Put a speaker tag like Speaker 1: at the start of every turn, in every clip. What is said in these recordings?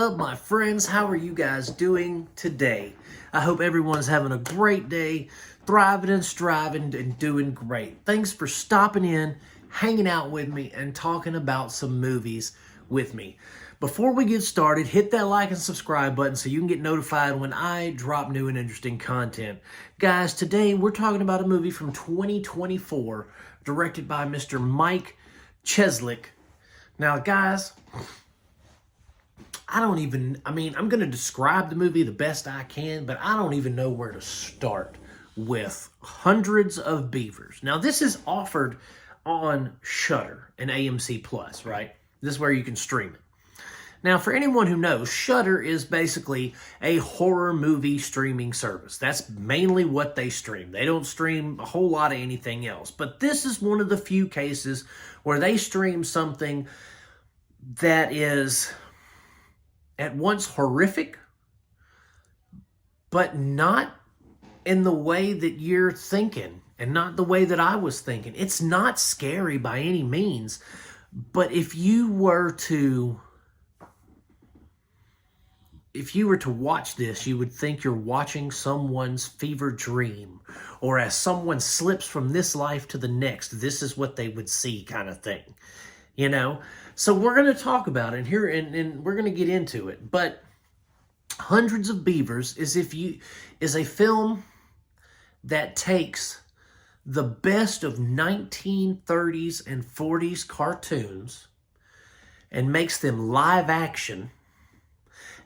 Speaker 1: up, my friends? How are you guys doing today? I hope everyone's having a great day, thriving and striving and doing great. Thanks for stopping in, hanging out with me, and talking about some movies with me. Before we get started, hit that like and subscribe button so you can get notified when I drop new and interesting content. Guys, today we're talking about a movie from 2024 directed by Mr. Mike Cheslick. Now, guys, I'm going to describe the movie the best I can, but I don't even know where to start with Hundreds of Beavers. Now, this is offered on Shudder and AMC Plus, right? This is where you can stream it. Now, for anyone who knows, Shudder is basically a horror movie streaming service. That's mainly what they stream. They don't stream a whole lot of anything else. But this is one of the few cases where they stream something that is at once horrific, but not in the way that you're thinking and not the way that I was thinking. It's not scary by any means, but if you were to watch this, you would think you're watching someone's fever dream, or as someone slips from this life to the next, this is what they would see, kind of thing, you know? So we're going to talk about it here, and we're going to get into it. But Hundreds of Beavers is a film that takes the best of 1930s and 40s cartoons and makes them live action.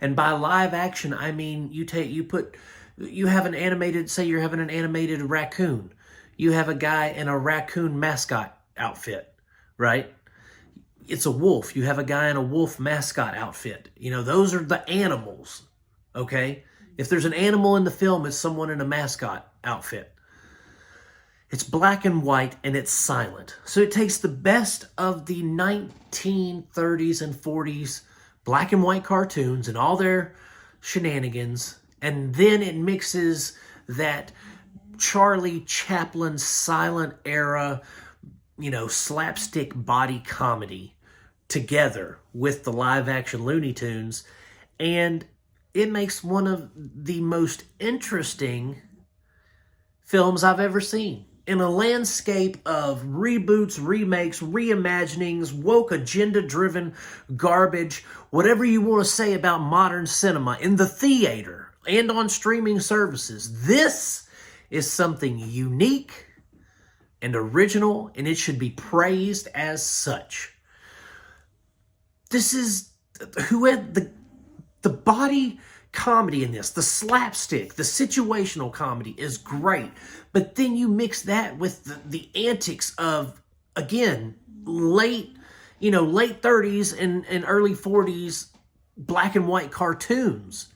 Speaker 1: And by live action, I mean you have an animated, say you're having an animated raccoon. You have a guy in a raccoon mascot outfit, right? It's a wolf. You have a guy in a wolf mascot outfit. You know, those are the animals, okay? If there's an animal in the film, it's someone in a mascot outfit. It's black and white, and it's silent. So it takes the best of the 1930s and 40s black and white cartoons and all their shenanigans, and then it mixes that Charlie Chaplin silent era, you know, slapstick body comedy together with the live action Looney Tunes, and it makes one of the most interesting films I've ever seen. In a landscape of reboots, remakes, reimaginings, woke agenda-driven garbage, whatever you want to say about modern cinema, in the theater and on streaming services, this is something unique and original, and it should be praised as such. This is who had the body comedy in this, the slapstick, the situational comedy is great, but then you mix that with the antics of, again, late 30s and early 40s black and white cartoons.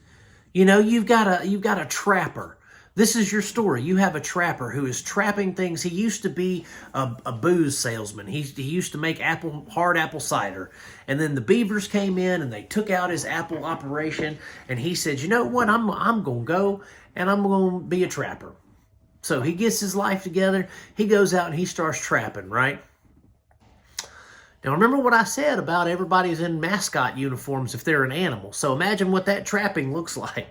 Speaker 1: You know, you've got a trapper. This is your story. You have a trapper who is trapping things. He used to be a booze salesman. He used to make hard apple cider. And then the Beavers came in and they took out his apple operation. And he said, you know what, I'm going to go and I'm going to be a trapper. So he gets his life together. He goes out and he starts trapping, right? Now remember what I said about everybody's in mascot uniforms if they're an animal. So imagine what that trapping looks like.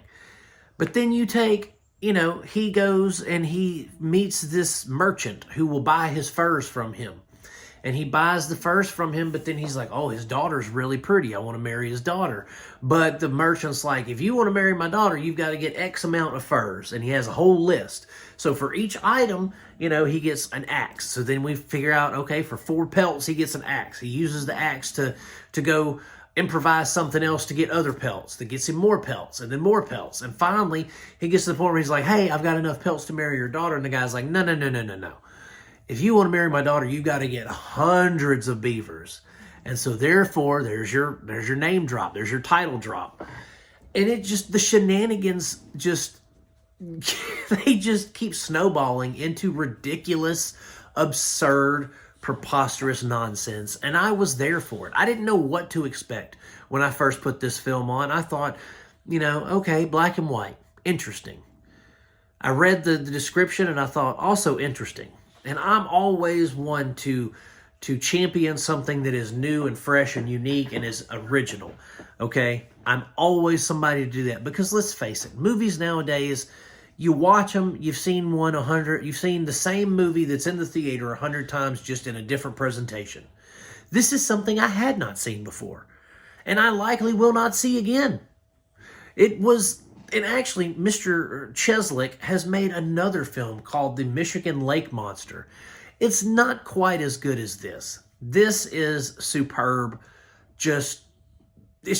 Speaker 1: But then you take, you know, he goes and he meets this merchant who will buy his furs from him. And he buys the furs from him, but then he's like, oh, his daughter's really pretty. I want to marry his daughter. But the merchant's like, if you want to marry my daughter, you've got to get X amount of furs. And he has a whole list. So for each item, you know, he gets an axe. So then we figure out, okay, for 4 pelts, he gets an axe. He uses the axe to go improvise something else to get other pelts, that gets him more pelts, and then more pelts. And finally, he gets to the point where he's like, hey, I've got enough pelts to marry your daughter. And the guy's like, no. If you want to marry my daughter, you got to get hundreds of beavers. And so therefore, there's your name drop. There's your title drop. And it just, the shenanigans just, they just keep snowballing into ridiculous, absurd, preposterous nonsense, and I was there for it. I didn't know what to expect when I first put this film on. I thought, you know, okay, black and white, interesting. I read the description and I thought, also interesting. And I'm always one to champion something that is new and fresh and unique and is original, okay? I'm always somebody to do that because let's face it, movies nowadays, you watch them, you've seen one 100, you've seen the same movie that's in the theater 100 times just in a different presentation. This is something I had not seen before, and I likely will not see again. And actually, Mr. Cheslick has made another film called The Michigan Lake Monster. It's not quite as good as this. This is superb, it's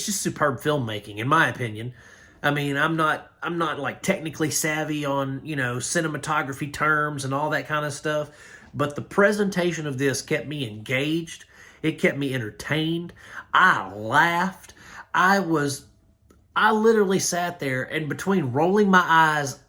Speaker 1: just superb filmmaking, in my opinion. I mean, I'm not like technically savvy on, cinematography terms and all that kind of stuff, but the presentation of this kept me engaged. It kept me entertained. I laughed. I literally sat there, and between rolling my eyes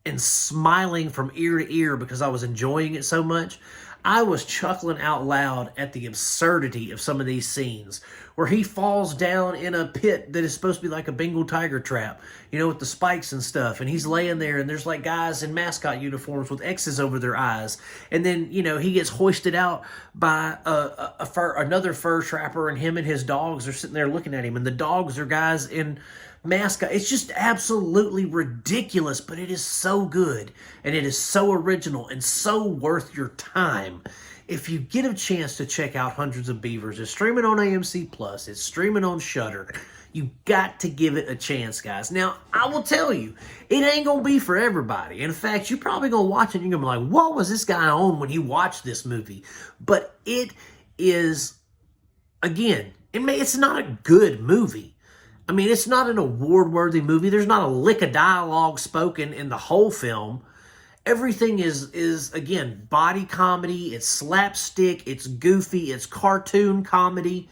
Speaker 1: and smiling from ear to ear because I was enjoying it so much, I was chuckling out loud at the absurdity of some of these scenes where he falls down in a pit that is supposed to be like a Bengal tiger trap, with the spikes and stuff. And he's laying there, and there's like guys in mascot uniforms with X's over their eyes. And then, he gets hoisted out by another fur trapper, and him and his dogs are sitting there looking at him. And the dogs are guys in mascot. It's just absolutely ridiculous, but it is so good, and it is so original and so worth your time. If you get a chance to check out Hundreds of Beavers, it's streaming on AMC Plus, it's streaming on Shudder. You got to give it a chance, guys. Now, I will tell you, it ain't gonna be for everybody. In fact, you're probably gonna watch it and you're gonna be like, what was this guy on when he watched this movie? But it is, again, it's not a good movie. I mean, it's not an award-worthy movie. There's not a lick of dialogue spoken in the whole film. Everything is again, body comedy. It's slapstick. It's goofy. It's cartoon comedy.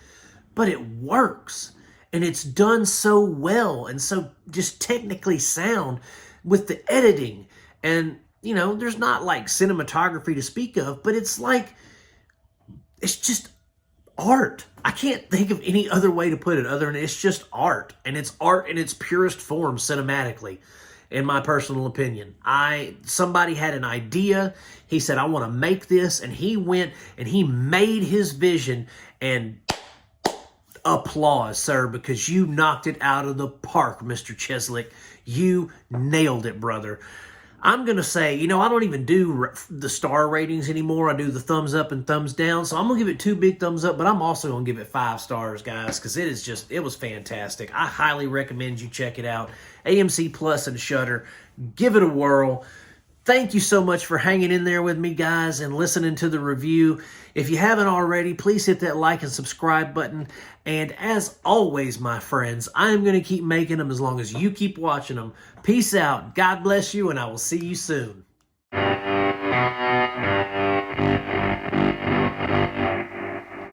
Speaker 1: But it works. And it's done so well and so just technically sound with the editing. And, there's not like cinematography to speak of, but it's just art. I can't think of any other way to put it other than it's just art. And it's art in its purest form cinematically, in my personal opinion. Somebody had an idea. He said, I want to make this. And he went and he made his vision. And applause, sir, because you knocked it out of the park, Mr. Cheslick. You nailed it, brother. I'm going to say, I don't even do the star ratings anymore. I do the thumbs up and thumbs down. So I'm going to give it 2 big thumbs up, but I'm also going to give it 5 stars, guys, because it was fantastic. I highly recommend you check it out. AMC Plus and Shudder. Give it a whirl. Thank you so much for hanging in there with me, guys, and listening to the review. If you haven't already, please hit that like and subscribe button. And as always, my friends, I'm going to keep making them as long as you keep watching them. Peace out. God bless you, and I will see you soon.